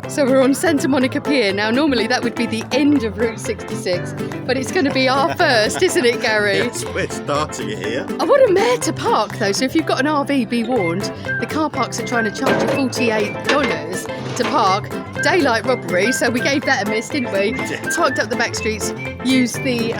So we're on Santa Monica Pier. Now normally that would be the end of Route 66, but it's going to be our first, isn't it, Gary? Yes, we're starting here. I want a mare to park though, so if you've got an RV, be warned. The car parks are trying to charge you $48 to park. Daylight robbery, so we gave that a miss, didn't we? Parked up the back streets, used the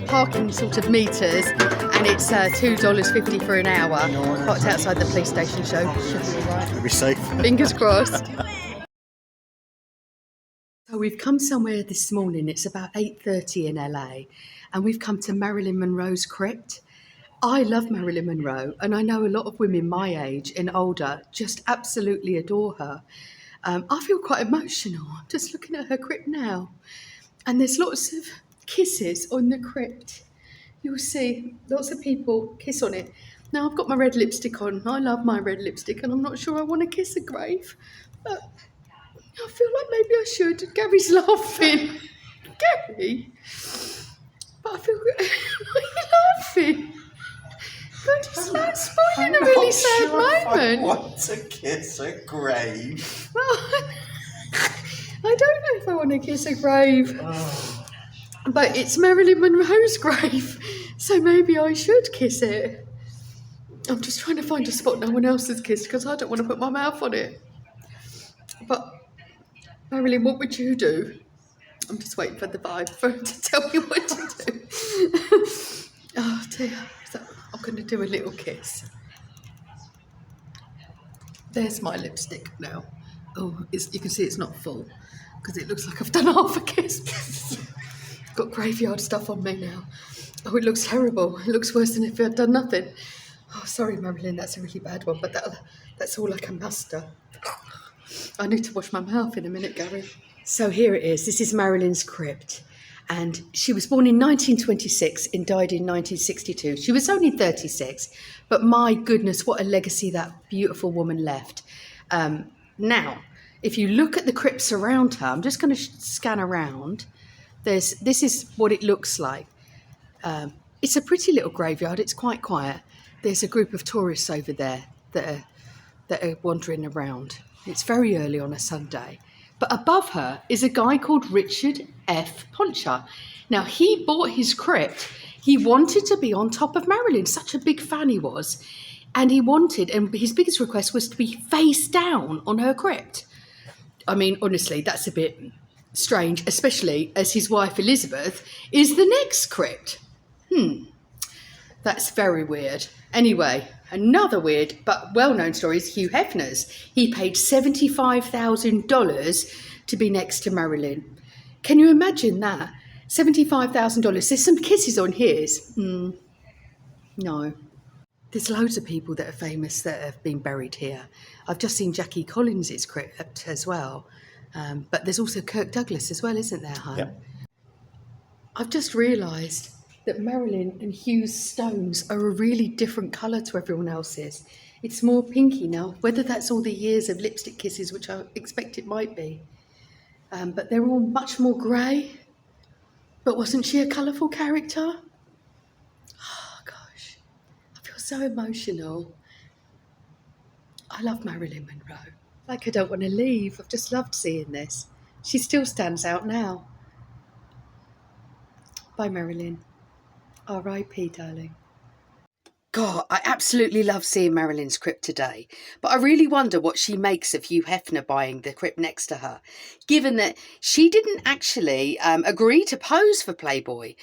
parking sort of meters, and it's $2.50 for an hour. Parked outside the police station, should be all right. We'll be safe. Fingers crossed. So we've come somewhere this morning. It's about 8:30 in LA, and we've come to Marilyn Monroe's Crypt. I love Marilyn Monroe, and I know a lot of women my age and older just absolutely adore her. I feel quite emotional. I'm just looking at her crypt now, and there's lots of kisses on the crypt. You'll see lots of people kiss on it. Now I've got my red lipstick on. I love my red lipstick, and I'm not sure I want to kiss a grave, but I feel like maybe I should. Gary's laughing. Gary? But I feel... Why are you laughing? God, it's like spoiling a really sad moment. I want to kiss a grave. Well, I don't know if I want to kiss a grave. Oh. But it's Marilyn Monroe's grave, so maybe I should kiss it. I'm just trying to find a spot no one else has kissed because I don't want to put my mouth on it. But... Marilyn, what would you do? I'm just waiting for the vibe for her to tell me what to do. Oh dear. So I'm going to do a little kiss. There's my lipstick now. Oh, you can see it's not full because it looks like I've done half a kiss. Got graveyard stuff on me now. Oh, it looks terrible. It looks worse than if I'd done nothing. Oh, sorry, Marilyn, that's a really bad one, but that's all I can muster. I need to wash my mouth in a minute, Gary. So here it is. This is Marilyn's Crypt. And she was born in 1926 and died in 1962. She was only 36, but my goodness, what a legacy that beautiful woman left. Now, if you look at the crypts around her, I'm just going to scan around. This is what it looks like. It's a pretty little graveyard. It's quite quiet. There's a group of tourists over there that are wandering around. It's very early on a Sunday. But above her is a guy called Richard F. Poncher. Now, he bought his crypt. He wanted to be on top of Marilyn. Such a big fan he was. And his biggest request was to be face down on her crypt. I mean, honestly, that's a bit strange, especially as his wife Elizabeth is the next crypt. That's very weird. Anyway, another weird but well-known story is Hugh Hefner's. He paid $75,000 to be next to Marilyn. Can you imagine that? $75,000. There's some kisses on his. No. There's loads of people that are famous that have been buried here. I've just seen Jackie Collins' crypt as well. But there's also Kirk Douglas as well, isn't there, hon? Yep. I've just realised that Marilyn and Hugh's stones are a really different colour to everyone else's. It's more pinky now, whether that's all the years of lipstick kisses, which I expect it might be. But they're all much more grey. But wasn't she a colourful character? Oh, gosh. I feel so emotional. I love Marilyn Monroe. Like, I don't want to leave. I've just loved seeing this. She still stands out now. Bye, Marilyn. R.I.P. darling. God, I absolutely love seeing Marilyn's crypt today, but I really wonder what she makes of Hugh Hefner buying the crypt next to her, given that she didn't actually agree to pose for Playboy.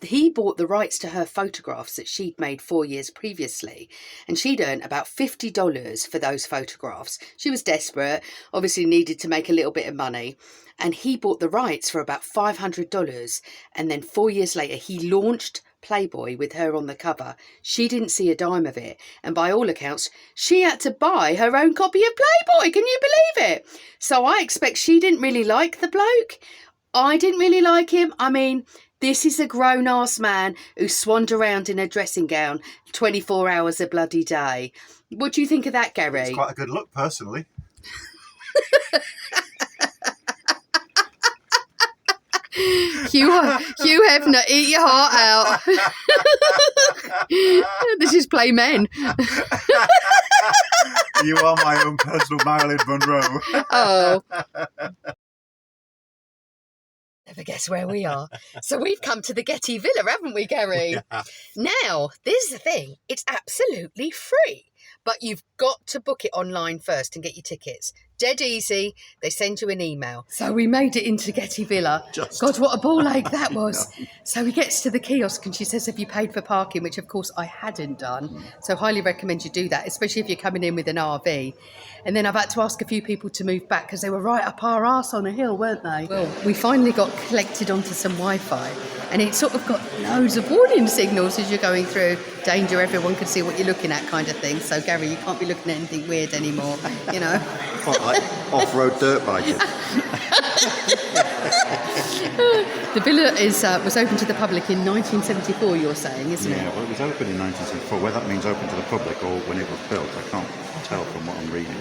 He bought the rights to her photographs that she'd made 4 years previously, and she'd earned about $50 for those photographs. She was desperate, obviously needed to make a little bit of money, and he bought the rights for about $500, and then 4 years later he launched Playboy with her on the cover. She didn't see a dime of it, and by all accounts she had to buy her own copy of Playboy. Can you believe it? So I expect she didn't really like the bloke. I didn't really like him. I mean, this is a grown-ass man who swanned around in a dressing gown 24 hours a bloody day. What do you think of that, Gary? It's quite a good look, personally. Hugh Hefner, eat your heart out. This is Play Men. You are my own personal Marilyn Monroe. Oh. Never guess where we are. So we've come to the Getty Villa, haven't we, Gary? Yeah. Now, this is the thing. It's absolutely free. But you've got to book it online first and get your tickets. Dead easy. They send you an email. So we made it into Getty Villa. God, what a ball ache that was. So he gets to the kiosk and she says, have you paid for parking? Which, of course, I hadn't done. So highly recommend you do that, especially if you're coming in with an RV. And then I've had to ask a few people to move back because they were right up our arse on a hill, weren't they? Well, we finally got collected onto some Wi-Fi. And it sort of got loads of warning signals as you're going through. Danger, everyone can see what you're looking at kind of thing. So, Gary, you can't be looking at anything weird anymore, you know. What, like off-road dirt biking? The villa was open to the public in 1974, you're saying, isn't it? Yeah, well, it was opened in 1974. Whether that means open to the public or when it was built, I can't tell from what I'm reading.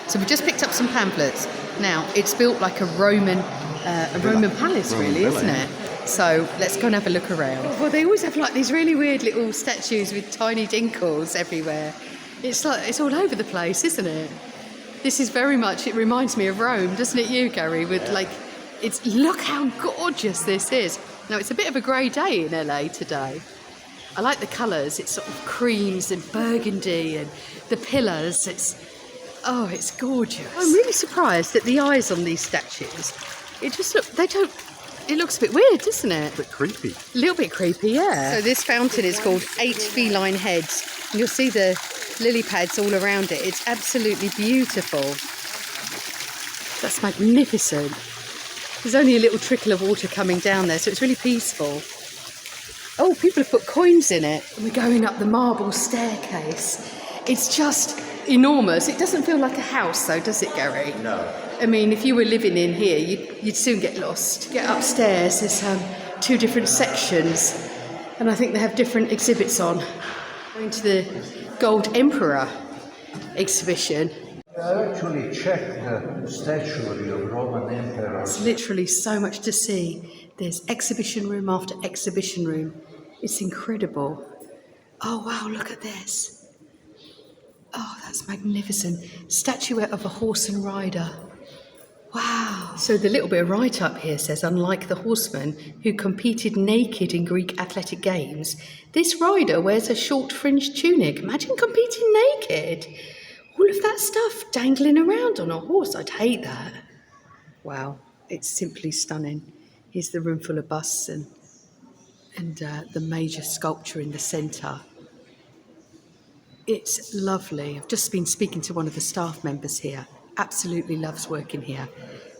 So we just picked up some pamphlets. Now, it's built like a Roman palace, Roman really, villa, isn't it? So let's go and have a look around. Well, they always have like these really weird little statues with tiny dinkles everywhere. It's like it's all over the place, isn't it? This is very much, it reminds me of Rome, doesn't it, you, Gary? With like, look how gorgeous this is. Now, it's a bit of a grey day in LA today. I like the colours. It's sort of creams and burgundy and the pillars. It's gorgeous. I'm really surprised at the eyes on these statues. It looks a bit weird, doesn't it? A bit creepy. A little bit creepy, yeah. So this fountain is called 8 Feline Heads. And you'll see the lily pads all around it. It's absolutely beautiful. That's magnificent. There's only a little trickle of water coming down there, so it's really peaceful. Oh, people have put coins in it. And we're going up the marble staircase. It's just enormous. It doesn't feel like a house, though, does it, Gary? No. I mean, if you were living in here, you'd soon get lost. Get upstairs, there's 2 different sections, and I think they have different exhibits on. Going to the Gold Emperor exhibition. I actually checked the statuary of Roman emperors. It's literally so much to see. There's exhibition room after exhibition room. It's incredible. Oh, wow, look at this. Oh, that's magnificent. Statuette of a horse and rider. Wow. So the little bit of write-up here says, unlike the horsemen who competed naked in Greek athletic games, this rider wears a short fringed tunic. Imagine competing naked. All of that stuff dangling around on a horse. I'd hate that. Wow. It's simply stunning. Here's the room full of busts and the major sculpture in the centre. It's lovely. I've just been speaking to one of the staff members here. Absolutely loves working here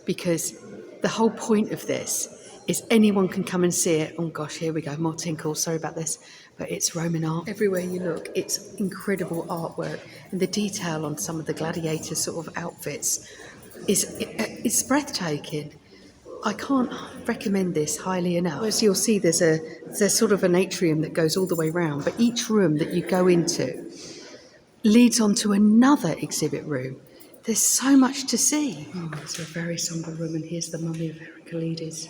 because the whole point of this is anyone can come and see it. Oh gosh, here we go, more tinkle, sorry about this, but it's Roman art. Everywhere you look, it's incredible artwork, and the detail on some of the gladiator sort of outfits is breathtaking. I can't recommend this highly enough. As you'll see, there's sort of an atrium that goes all the way round, but each room that you go into leads on to another exhibit room. There's so much to see. Oh, it's a very sombre room, and here's the mummy of Heraclides.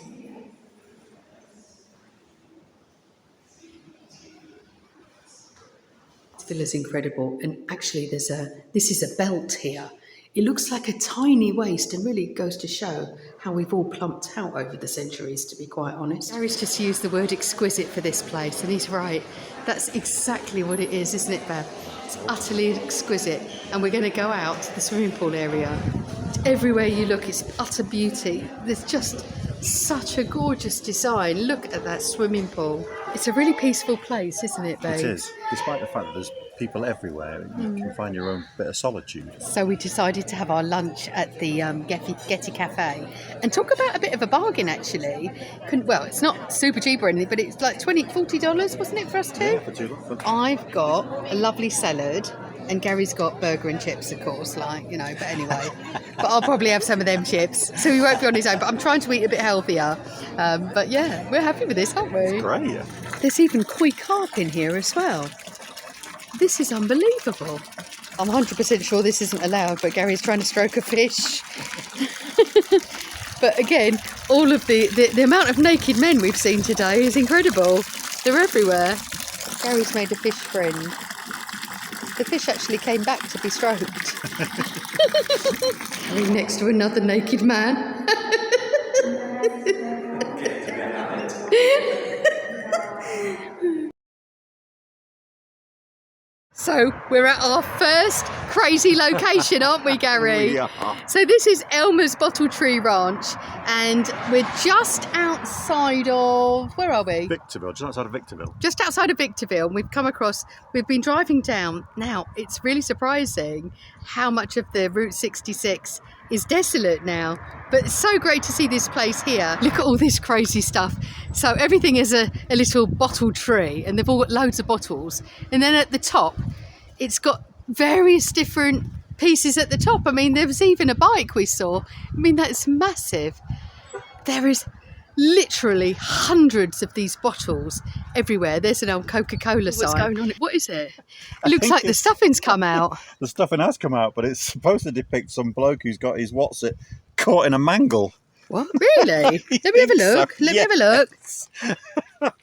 This villa's incredible, and actually this is a belt here. It looks like a tiny waist and really goes to show how we've all plumped out over the centuries, to be quite honest. Gary's just used the word exquisite for this place, and he's right. That's exactly what it is, isn't it, Bev? It's utterly exquisite. And we're going to go out to the swimming pool area. Everywhere you look, it's utter beauty. There's just such a gorgeous design. Look at that swimming pool. It's a really peaceful place, isn't it, babe? It is, despite the fact that there's people everywhere. You can find your own bit of solitude. So we decided to have our lunch at the Getty Cafe and talk about a bit of a bargain, actually. Well, it's not super cheap or anything, but it's like $40, wasn't it, for us two? Yeah, for two. I've got a lovely salad, and Gary's got burger and chips, of course, but anyway. But I'll probably have some of them chips, so he won't be on his own. But I'm trying to eat a bit healthier. But yeah, we're happy with this, aren't we? It's great. There's even koi carp in here as well. This is unbelievable. I'm 100% sure this isn't allowed, but Gary's trying to stroke a fish. But again, all of the amount of naked men we've seen today is incredible. They're everywhere. Gary's made a fish friend. The fish actually came back to be stroked. Carrie next to another naked man. So we're at our first crazy location, aren't we, Gary? Yeah. So this is Elmer's Bottle Tree Ranch, and we're just outside of, where are we? Victorville, just outside of Victorville. Just outside of Victorville, and we've been driving down. Now, it's really surprising how much of the Route 66 is desolate now, but it's so great to see this place here. Look at all this crazy stuff. So everything is a little bottle tree, and they've all got loads of bottles. And then at the top, it's got various different pieces at the top. I mean, there was even a bike we saw. I mean, that's massive. There is literally hundreds of these bottles everywhere. There's an old Coca-Cola sign. What's going on? What is it? It looks like the stuffing's come out. The stuffing has come out, but it's supposed to depict some bloke who's got his caught in a mangle. What? Really? Let me have a look. So, Let me have a look.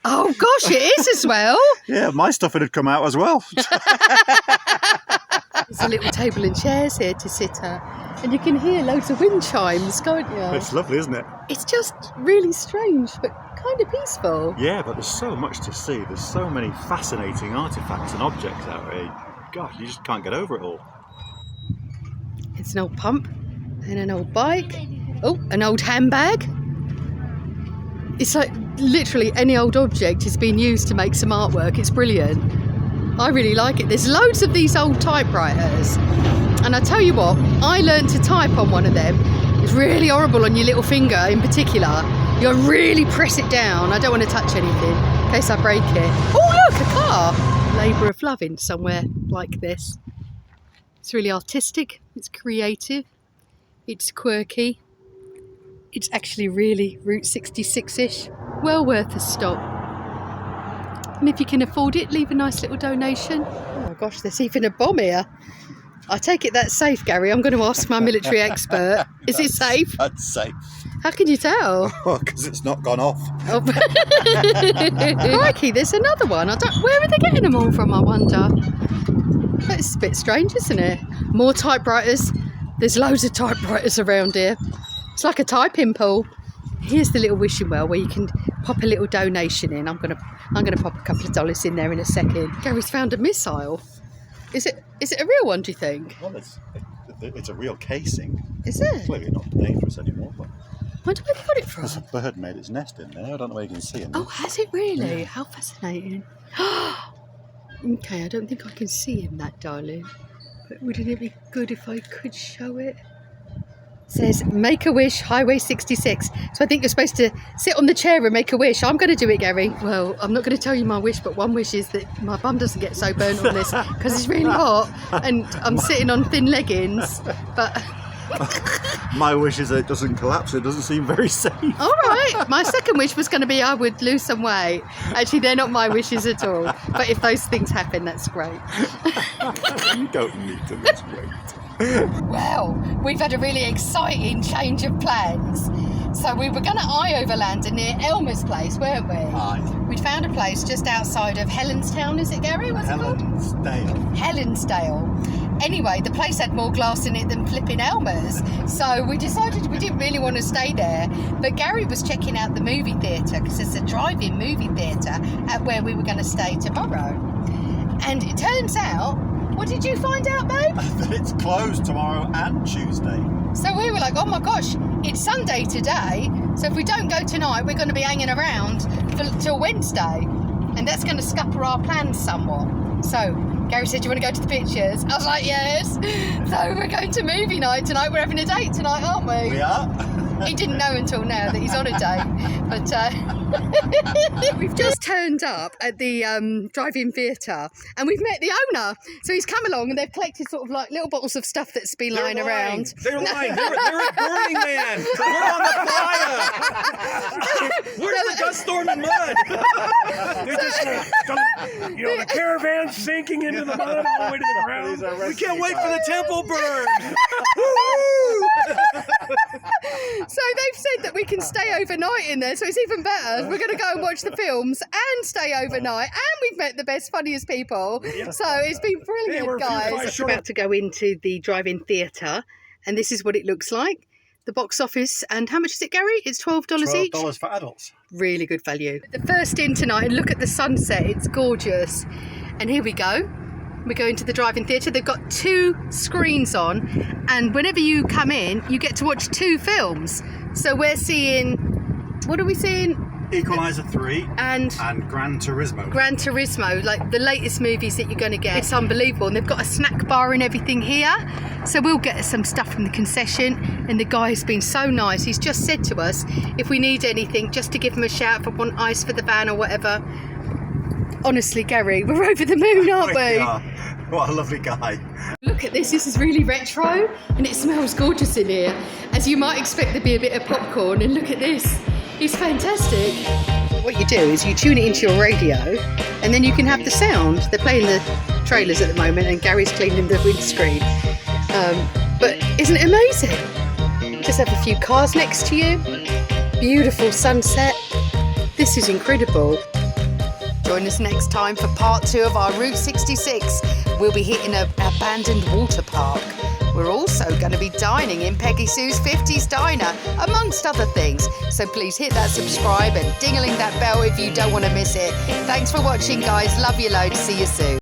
Oh gosh, it is as well. Yeah, my stuffing had come out as well. There's a little table and chairs here to sit at, and you can hear loads of wind chimes, can't you? It's lovely, isn't it? It's just really strange, but kind of peaceful. Yeah, but there's so much to see. There's so many fascinating artefacts and objects out here. God, you just can't get over it all. It's an old pump and an old bike. Oh, an old handbag. It's like literally any old object has been used to make some artwork. It's brilliant. I really like it. There's loads of these old typewriters. And I tell you what, I learned to type on one of them. It's really horrible on your little finger in particular. You really press it down. I don't want to touch anything in case I break it. Oh look, a car. Labour of love in somewhere like this. It's really artistic. It's creative. It's quirky. It's actually really Route 66-ish. Well worth a stop. And if you can afford it, leave a nice little donation. Oh my gosh, there's even a bomb here. I take it that's safe, Gary. I'm going to ask my military expert. Is it safe? That's safe. How can you tell? Because it's not gone off. Oh. Crikey, there's another one. Where are they getting them all from, I wonder? That's a bit strange, isn't it? More typewriters. There's loads of typewriters around here. It's like a typing pool. Here's the little wishing well where you can pop a little donation in. I'm gonna pop a couple of dollars in there in a second. Gary's found a missile. Is it a real one, do you think? Well, it's a real casing. Is it? Clearly not dangerous anymore, but Where did we got it from? there's a bird made its nest in there. I don't know where you can see it. Oh, has it really? How fascinating. Okay, I don't think I can see him, that darling. But wouldn't it be good if I could show it? It says, make a wish, Highway 66. So I think you're supposed to sit on the chair and make a wish. I'm going to do it, Gary. Well, I'm not going to tell you my wish, but one wish is that my bum doesn't get so burnt on this because it's really hot and I'm sitting on thin leggings. But My wish is that it doesn't collapse. It doesn't seem very safe. all right, my second wish was going to be I would lose some weight. Actually, they're not my wishes at all. But if those things happen, that's great. You don't need to lose weight. Well, we've had a really exciting change of plans. So we were going to overlander near Elmer's place, weren't we? Aye. We'd found a place just outside of Helenstown, is it, Gary? What's it called? Helensdale. Anyway, the place had more glass in it than flipping Elmer's. So we decided we didn't really want to stay there. But Gary was checking out the movie theatre, because it's a drive-in movie theatre at where we were going to stay tomorrow. And it turns out, what did you find out, babe? That it's closed tomorrow and Tuesday. So we were like, oh my gosh, it's Sunday today. So if we don't go tonight, we're going to be hanging around till Wednesday. And that's going to scupper our plans somewhat. So Gary said, do you want to go to the pictures? I was like, yes. So we're going to movie night tonight. We're having a date tonight, aren't we? We are. He didn't know until now that he's on a date. But we've just turned up at the drive-in theatre and we've met the owner. So he's come along and they've collected sort of like little bottles of stuff that's been lying around. They're lying. They're at Burning Man. We're on the playa. Where's the dust storm and mud? They're just, the caravan's sinking into the mud all the way to the ground. We can't wait for the temple burn. So they've said that we can stay overnight in there, so it's even better. We're going to go and watch the films and stay overnight, and we've met the best, funniest people. So it's been brilliant, guys. We're about to go into the drive-in theatre, and this is what it looks like. The box office, and how much is it, Gary? It's $12 each. $12 for adults. Really good value. The first in tonight, and look at the sunset. It's gorgeous. And here we go. We're going to the drive-in theatre. They've got 2 screens on, and whenever you come in, you get to watch 2 films. So we're seeing, what are we seeing? Equalizer 3 and Gran Turismo. Gran Turismo, like the latest movies that you're going to get. It's unbelievable. And they've got a snack bar and everything here. So we'll get some stuff from the concession. And the guy's been so nice. He's just said to us, if we need anything, just to give him a shout if I want ice for the van or whatever. Honestly, Gary, we're over the moon, aren't we? Yeah. What a lovely guy. Look at this. This is really retro. And it smells gorgeous in here. As you might expect, there'd be a bit of popcorn. And look at this. It's fantastic. What you do is you tune it into your radio and then you can have the sound. They're playing the trailers at the moment and Gary's cleaning the windscreen. But isn't it amazing? Just have a few cars next to you. Beautiful sunset. This is incredible. Join us next time for part 2 of our Route 66. We'll be hitting an abandoned water park. We're also going to be dining in Peggy Sue's 50s Diner, amongst other things. So please hit that subscribe and ding-a-ling that bell if you don't want to miss it. Thanks for watching, guys. Love you loads. See you soon.